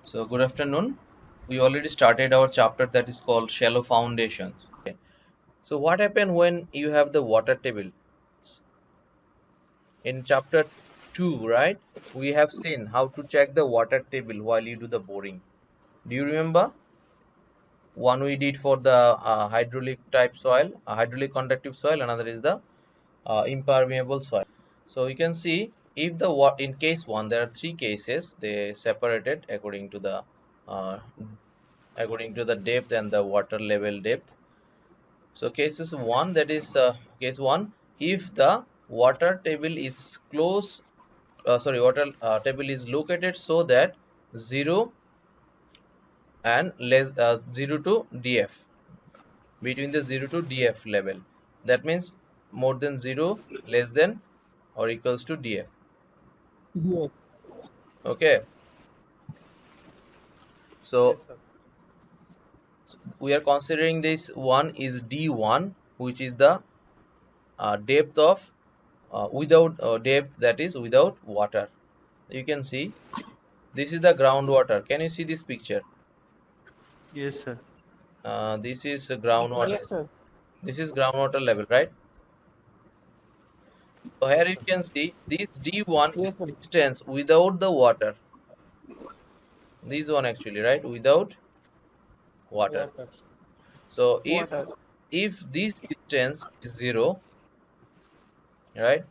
So good afternoon. We already started our chapter that is called shallow foundations. Okay. So what happened when you have the water table? In chapter 2, right? We have seen how to check the water table while you do the boring. Do you remember? One we did for the hydraulic type soil, hydraulic conductive soil, another is the impermeable soil. So you can see if the in case 1 there are 3 cases, they separated uh, according to the depth and the water level depth. So cases 1, that is case 1, if the water table is water table is located so that 0 and less 0 to df, between the 0 to df level, that means more than 0, less than or equals to df. Yes, Okay, so yes, sir. we are considering this one is d1, which is the depth of without depth, that is without water. You can see this is the groundwater. Can you see this picture? Yes, sir. This is Yes, groundwater. sir. This is groundwater level, right? So here Yes, you sir. can see this d1 is Yes, sir. distance without the water. This one actually, right, without water. Water. So Water. if this distance is 0, right,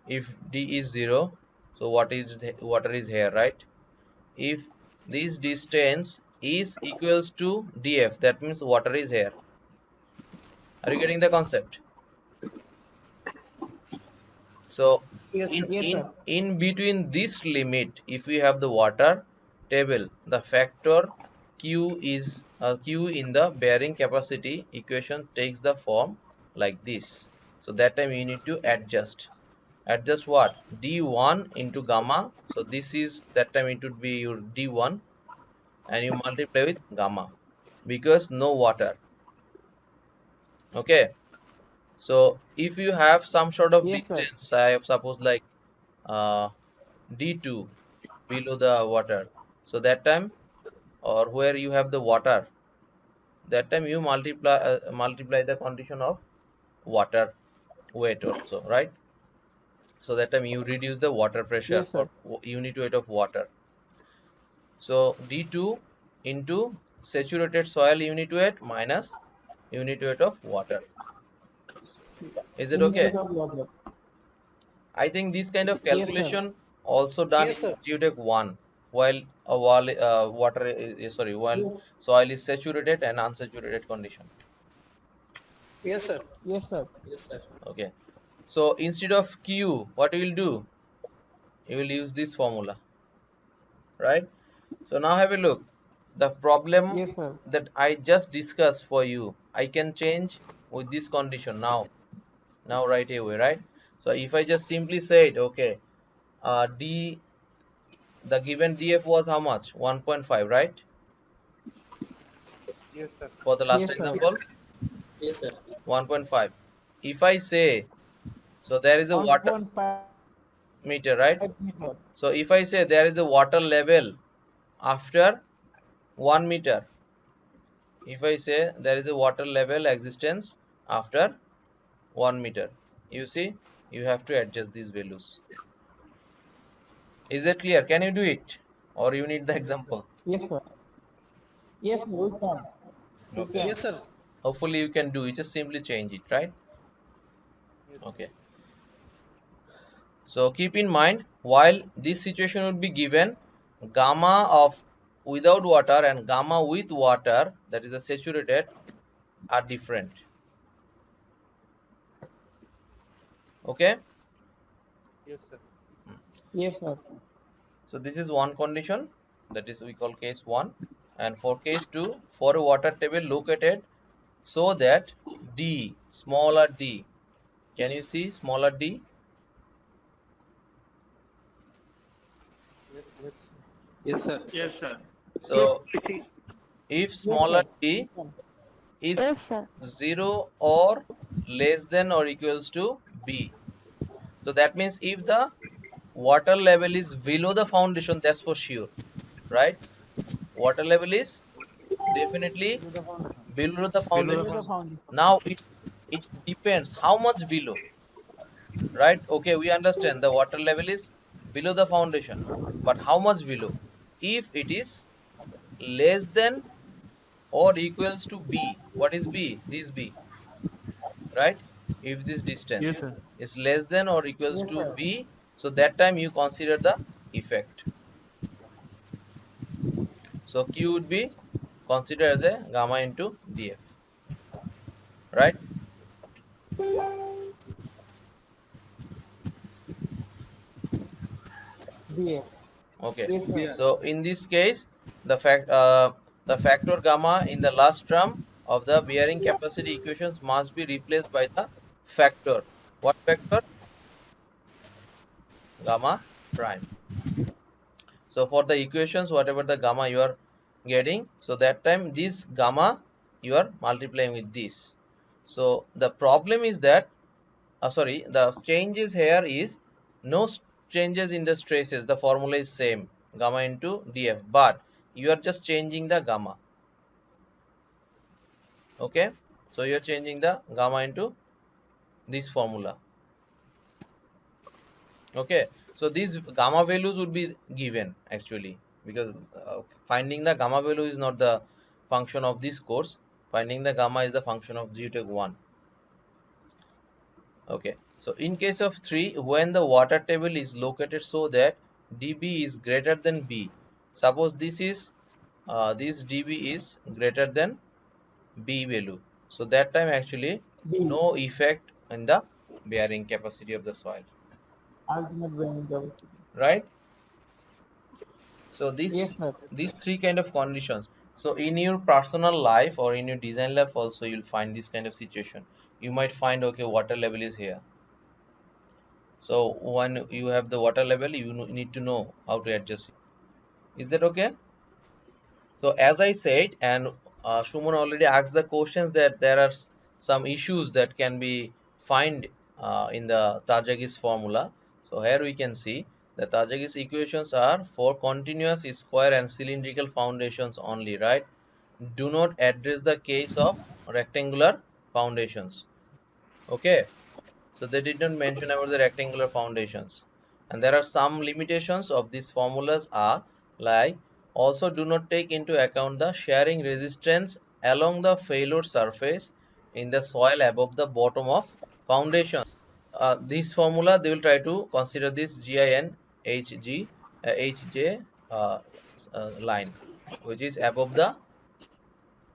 if d is 0, so what is water is here, right? If this distance is equals to df, that means water is here. Are you getting the concept? So Yes, in sir. Yes, in sir. in between this limit, if we have the water table, the factor q in the bearing capacity equation takes the form like this. So that time you need to adjust what, d1 into gamma. So this is that time it would be your d1, and you multiply with gamma because no water. Okay, so if you have some sort of Yes, sir. distance, I suppose like uh, d2 below the water, so that time, or where you have the water, that time you multiply the condition of water weight also, right? So that time you reduce the water pressure Yes, or sir. unit weight of water. So d2 into saturated soil unit weight minus unit weight of water. Is it okay? Unit of water. I think this kind of Yes, sir. calculation also done Yes, in sir. Geotech 1, while a wall, while Yes, soil is saturated and unsaturated condition. yes, sir. Yes, sir. Yes, sir. Okay, so instead of Q, what you will do? You will use this formula, right? So now have a look. The problem Yes, sir. that I just discussed for you, I can change with this condition now right away, right? So if I just simply said, okay, D, the given DF was how much? 1.5, right? Yes, sir. For the last Yes, sir. example, Yes, sir. 1.5. If I say, so there is a water 1.5 meter, right? meter. So if I say there is a water level after 1 meter, if I say there is a water level existence after 1 meter, you see, you have to adjust these values. Is it clear? Can you do it? Or you need the example? Yes, sir. Yes, sir. We can. We Okay. can. Yes, sir. Hopefully you can do it. Just simply change it, right? Yes, sir. Okay. So keep in mind, while this situation would be given, gamma of without water and gamma with water, that is the saturated, are different. Okay. Yes, sir. Yes, sir. So this is one condition, that is we call case 1. And for case 2, for a water table located so that d, smaller d, can you see smaller d? Yes, sir. Yes, sir. Yes, So if yes, smaller sir. We d can. is Yes, sir. 0 or less than or equals to b, so that means if the water level is below the foundation, that's for sure, right? Water level is definitely Below the foundation. below the Below the Below foundation. the foundation. foundation. Now it depends how much below, right? Okay, we understand the water level is below the foundation, but how much below? If it is less than or equals to B, what is B? This B, right? If this Yes, distance sir. is less than or equals Yes, to sir. B, so that time you consider the effect. So Q would be considered as a gamma into dF, right? DF. Okay. Yes, sir. Yeah. So in this case, the factor gamma in the last term of the bearing capacity equations must be replaced by the factor. What factor? Gamma prime. So for the equations, whatever the gamma you are getting, so that time this gamma you are multiplying with this. So the problem is that, sorry, the changes here is no changes in the stresses. The formula is same, gamma into df, but you are just changing the gamma. Okay, so you are changing the gamma into this formula. Okay, so these gamma values would be given actually, because finding the gamma value is not the function of this course. Finding the gamma is the function of Geotech 1. Okay, so in case of 3, when the water table is located so that dB is greater than B, suppose this is this dB is greater than B value, so that time actually D. no effect in the bearing capacity of the soil, Ultimate bearing capacity. right? So Yes, sir. these three kind of conditions. So in your personal life or in your design life also you'll find this kind of situation. You might find, okay, water level is here. So when you have the water level, you need to know how to adjust it. Is that okay? So as I said, and Shuman already asked the questions, that there are some issues that can be find in the Tarjagi's formula. So here we can see the Tarjagi's equations are for continuous square and cylindrical foundations only, right? Do not address the case of rectangular foundations. Okay. So they did not mention about the rectangular foundations. And there are some limitations of these formulas are like, also do not take into account the shearing resistance along the failure surface in the soil above the bottom of foundation. This formula they will try to consider this GIN HG HJ line, which is above the,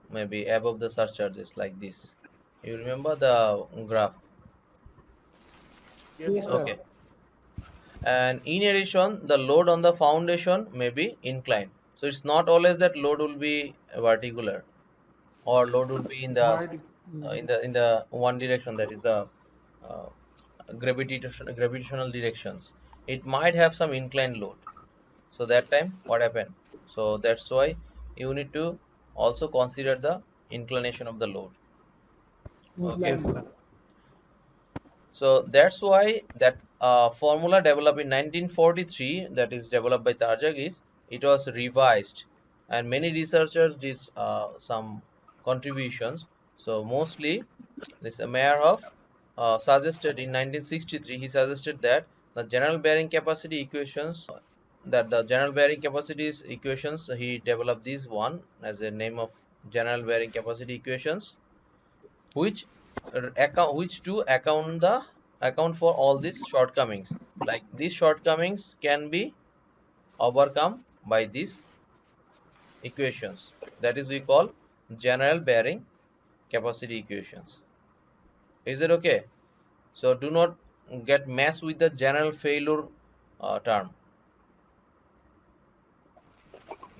maybe above the surcharges, like this. You remember the graph? Yes, Yes, sir. sir. Okay. And in addition, the load on the foundation may be inclined. So it's not always that load will be vertical or load will be in the Vertic. one direction, that is the uh, gravitational directions. It might have some inclined load. So that time what happened? So that's why you need to also consider the inclination of the load. Okay. Yes, Inclined. sir. So that's why that formula developed in 1943, that is developed by Tarjagis, it was revised, and many researchers did some contributions. So mostly this Meyerhoff suggested in 1963, he suggested that the general bearing capacity equations, that the general bearing capacities equations, he developed this one as a name of general bearing capacity equations, which which to account for all these shortcomings. Like these shortcomings can be overcome by these equations, that is we call general bearing capacity equations. Is it okay? So do not get messed with the general failure term.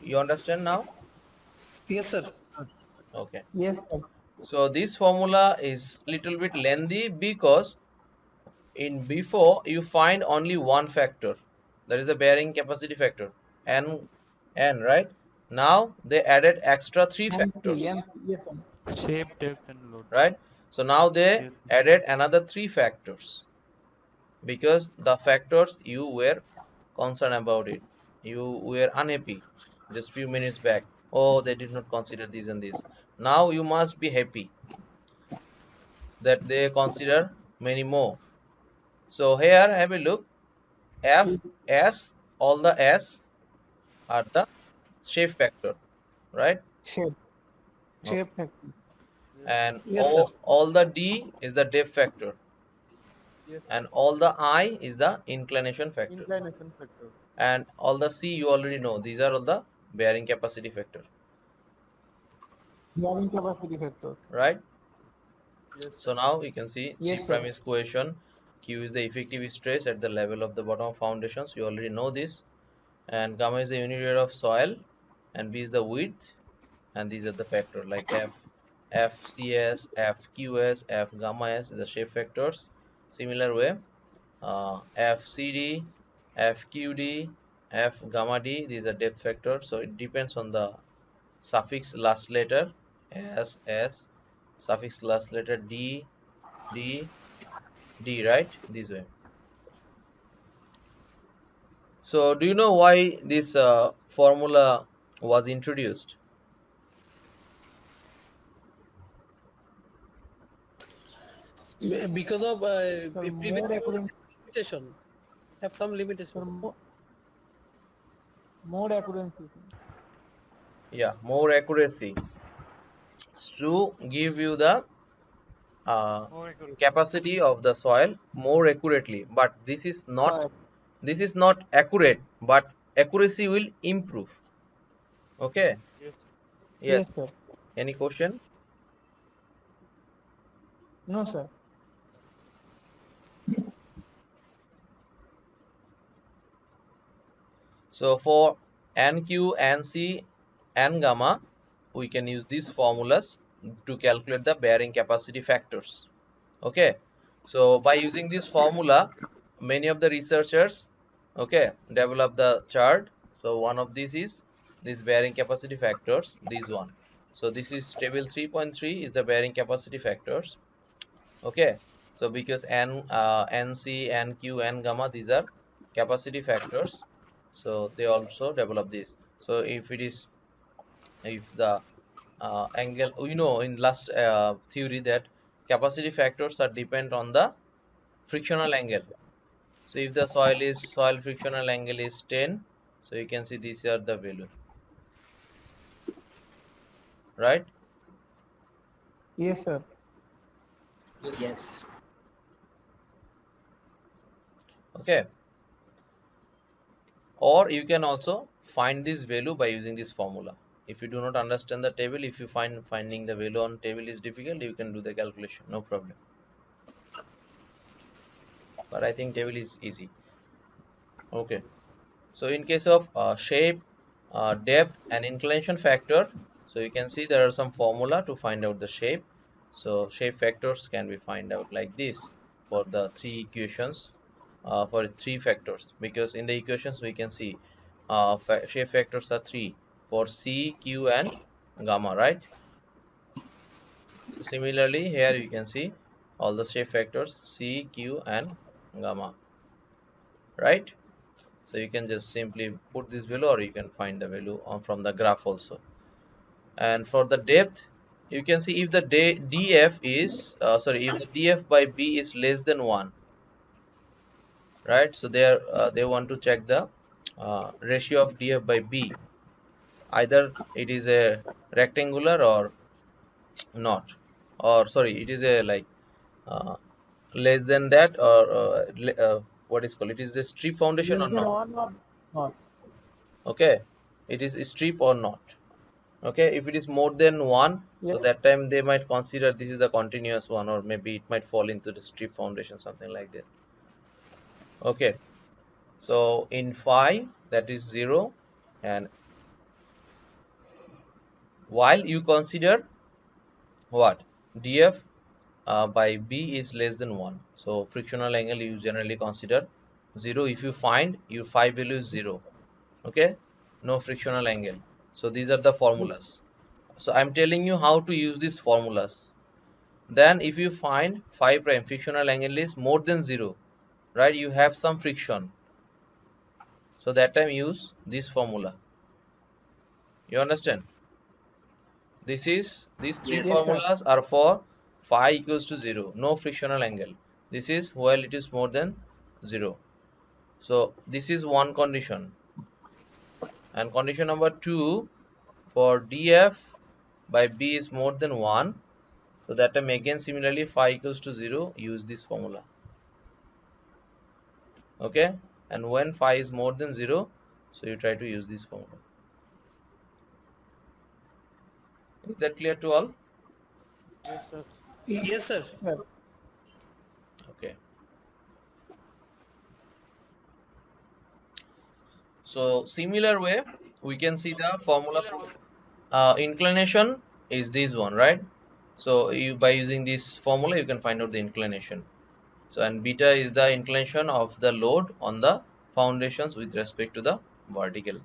You understand now? Yes, sir. Okay, Yes, sir. so this formula is little bit lengthy because in before you find only one factor, that is the bearing capacity factor, n, right? Now they added extra three MC. factors, MC. Yes, sir. Shape, depth, and load. right? So now they Yes, sir. added another three factors because the factors you were concerned about it, you were unhappy. just few minutes back. Oh, they did not consider this and this. Now you must be happy that they consider many more. So here have a look. F, S, all the S are the shape factor, right? Shape. Okay. Shape factor. And Yes, sir. all the D is the depth factor, Yes, sir. and all the I is the inclination factor, Inclination factor. and all the C you already know. These are all the bearing capacity factor, Bearing capacity factor. right? Yes, So sir. now we can see C Yes, prime sir. is cohesion, Q is the effective stress at the level of the bottom of foundations. You already know this. And gamma is the unit area of soil, and B is the width, and these are the factor like F, FCS, FQS, F gamma S, the shape factors. Similar way, FCD, FQD, F gamma D, these are depth factors. So it depends on the suffix last letter S, S, suffix last letter D, D, D, right? This way. So do you know why this formula was introduced? Because of Sir, previous more accuracy. limitation, have some limitation. Sir, more accuracy. Yeah, more accuracy to give you the More accurate. capacity of the soil more accurately. But this is Sir, not accurate, but accuracy will improve. Okay. Yes. Yes. yes, sir. Any question? No, sir. So for NQ, NC, and gamma, we can use these formulas to calculate the bearing capacity factors. Okay. So by using this formula, many of the researchers, okay, develop the chart. So one of these is this bearing capacity factors, this one. So this is table 3.3 is the bearing capacity factors. Okay. So because NC, NQ, and gamma, these are capacity factors. So they also develop this. So if the angle, we know in last theory that capacity factors are depend on the frictional angle. So if the soil frictional angle is 10, so you can see these are the value, right? Yes, sir. Yes. Okay. Or you can also find this value by using this formula. If you do not understand the table, if you finding the value on table is difficult, you can do the calculation, no problem. But I think table is easy. Okay. So in case of shape, depth, and inclination factor, so you can see there are some formula to find out the shape. So shape factors can be find out like this for the three equations, for three factors, because in the equations we can see shape factors are three for C, Q, and gamma, right? So similarly here you can see all the shape factors C, Q, and gamma, right? So you can just simply put this value, or you can find the value from the graph also. And for the depth, you can see if the df is if the df by b is less than 1, right? So they want to check the ratio of df by b, either it is a rectangular or not, or sorry, it is a like uh, less than that, or what is called, it is a strip foundation Less or than not. one or not? Okay, it is strip or not. Okay, if it is more than one, so Yes. that time they might consider this is the continuous one, or maybe it might fall into the strip foundation, something like that. Okay, so in phi that is 0, and while you consider what df by b is less than 1, so frictional angle you generally consider 0. If you find your phi value is 0, okay, no frictional angle. So these are the formulas. So I'm telling you how to use these formulas. Then if you find phi prime frictional angle is more than 0, right, you have some friction, so that time use this formula. You understand? These three Yes, sir. formulas are for phi equals to 0, no frictional angle. This is while it is more than 0. So this is one condition. And condition number 2, for df by b is more than 1. So that time again similarly phi equals to 0, use this formula. Okay, and when phi is more than 0, so you try to use this formula. Is that clear to all? Yes, sir. Yes, sir. Sir. Okay. So similar way, we can see the formula for inclination is this one, right? So you by using this formula, you can find out the inclination. So and beta is the inclination of the load on the foundations with respect to the vertical.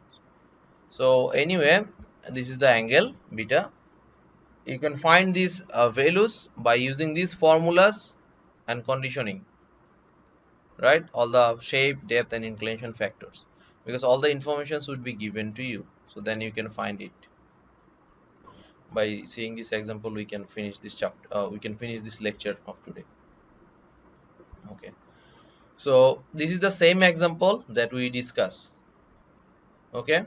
So anyway, this is the angle beta. You can find these values by using these formulas and conditioning, right? All the shape, depth, and inclination factors, because all the informations would be given to you. So then you can find it. By seeing this example, we can finish this chapter. We can finish this lecture of today. Okay. So this is the same example that we discuss. Okay.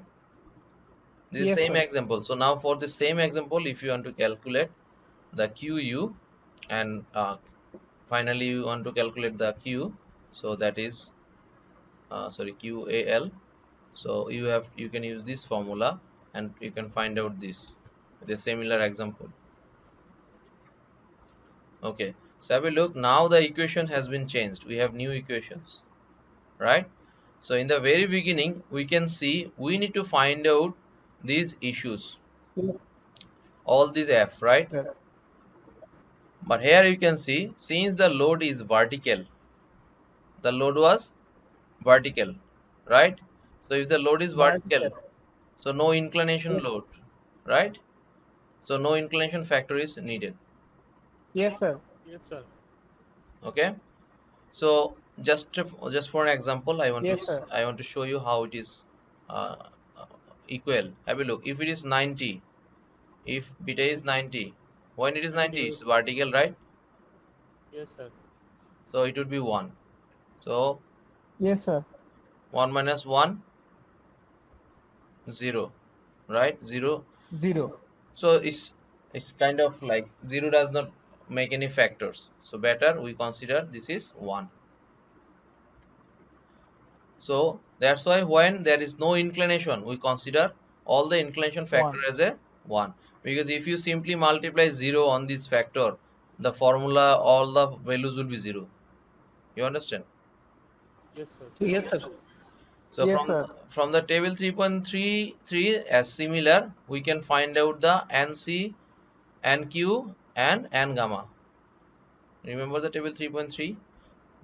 This is Yes, same sir. example. So now for the same example, if you want to calculate the QU and finally you want to calculate the Q, so that is sorry, QAL. So you can use this formula and you can find out this with a similar example. Okay, so have a look. Now the equation has been changed. We have new equations, right? So in the very beginning, we can see we need to find out these issues, Yes, all these F, right? sir. But here you can see, since the load is vertical, the load was vertical, right? So if the load is vertical, Vertical. so no inclination Yes, load, right? So no inclination factor is needed. yes, sir. Yes, sir. Okay. So just for an example, Yes, sir. I want to show you how it is uh, uh, equal. Have a look. If it is 90, if beta is 90, when it is 90, it's vertical, right? Yes, sir. So it would be 1. So Yes, sir. 1 minus 1, 0, right? 0. 0. So it's kind of like 0 does not make any factors. So better we consider this is 1. So that's why when there is no inclination, we consider all the inclination factor 1. as a 1. Because if you simply multiply 0 on this factor, the formula, all the values will be 0. You understand? Yes, sir. Yes, sir. So Yes, sir. from the table 3.33 as similar, we can find out the NC, NQ, and N gamma. Remember the table 3.3?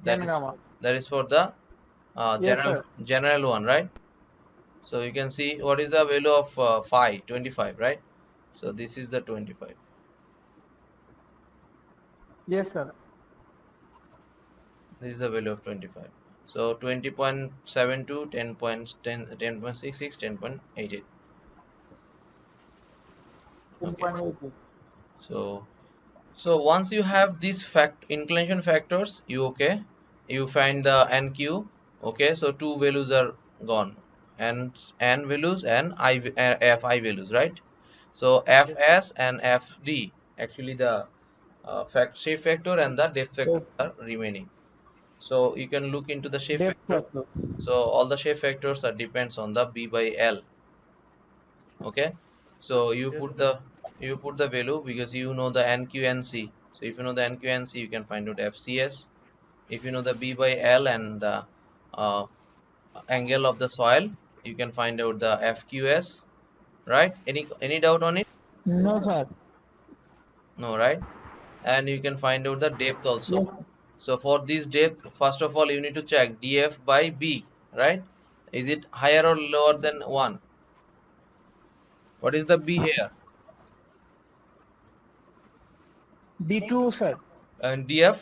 N gamma. That is for the Yes, sir. general one, right? So you can see what is the value of phi, 25, right? So this is the 25. Yes, sir. This is the value of 25. So 20.72, 10.10, 10.66, 10.88. Okay. 10.8. So once you have these inclination factors, you find the NQ. Okay, so two values are gone, and N values and Fi values, right? So Fs and Fd, actually the shape factor and the depth factor Depth, are remaining. So you can look into the shape depth factor. factor. So all the shape factors are depends on the B by L. Okay, so you put the value because you know the NQNC. So if you know the NQNC, you can find out FCS. If you know the B by L and the uh, angle of the soil, you can find out the FQS. Right? Any doubt on it? No, sir. No, right? And you can find out the depth Yes, also. So for this depth, first of all, you need to check DF by B, right? Is it higher or lower than 1? What is the B here? D2, sir. And DF?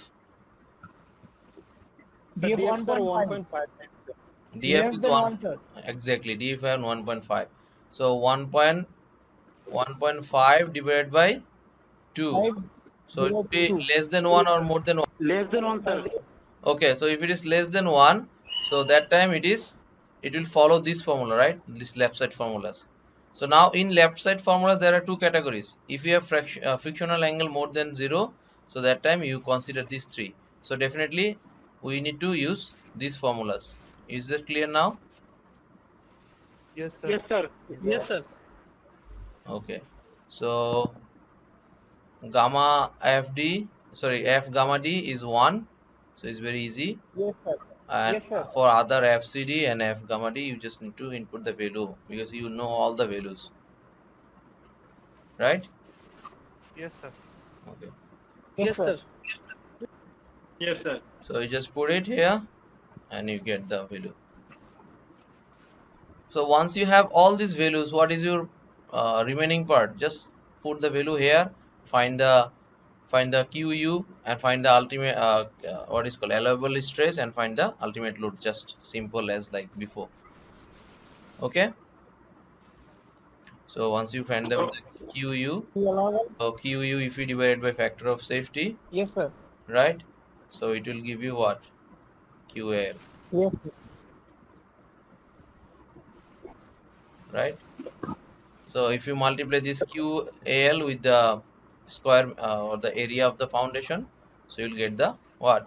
Sir, DF DF, sir, 1.5. 1.5. DF Less is than 1. 1, sir. Exactly. DF and 1.5. So 1.5 1.5 divided by 2. So it will be less than 1 or more than 1. Less than 1, sir. Okay, so if it is less than 1, so that time it will follow this formula, right? This left side formulas. So now in left side formulas there are two categories. If you have frictional angle more than 0, so that time you consider these three. So definitely we need to use these formulas. Is that clear now? Yes, sir. Yes, sir. Yes, sir. Okay. So gamma FD, sorry, F gamma D is 1. So it's very easy. Yes, sir. And Yes, sir. for other FCD and F gamma D, you just need to input the value because you know all the values, right? Yes, sir. Okay. Yes, sir. Yes, sir. So you just put it here and you get the value. So once you have all these values, what is your remaining part? Just put the value here, find the QU and find the ultimate what is called allowable stress and find the ultimate load. Just simple as like before. Okay. So once you find the QU, so QU if you divide by factor of safety, Yes, sir. right? So it will give you what? QAL, Yes, sir. right? So if you multiply this QAL with the square or the area of the foundation, so you'll get the what?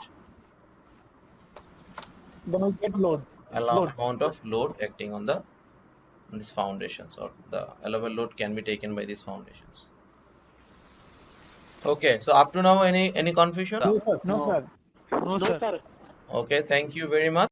Then we get load. Amount of load acting on these foundations, or the allowable load can be taken by these foundations. Okay, so up to now any confusion? Yes, sir. No, sir. No, sir. Okay, thank you very much.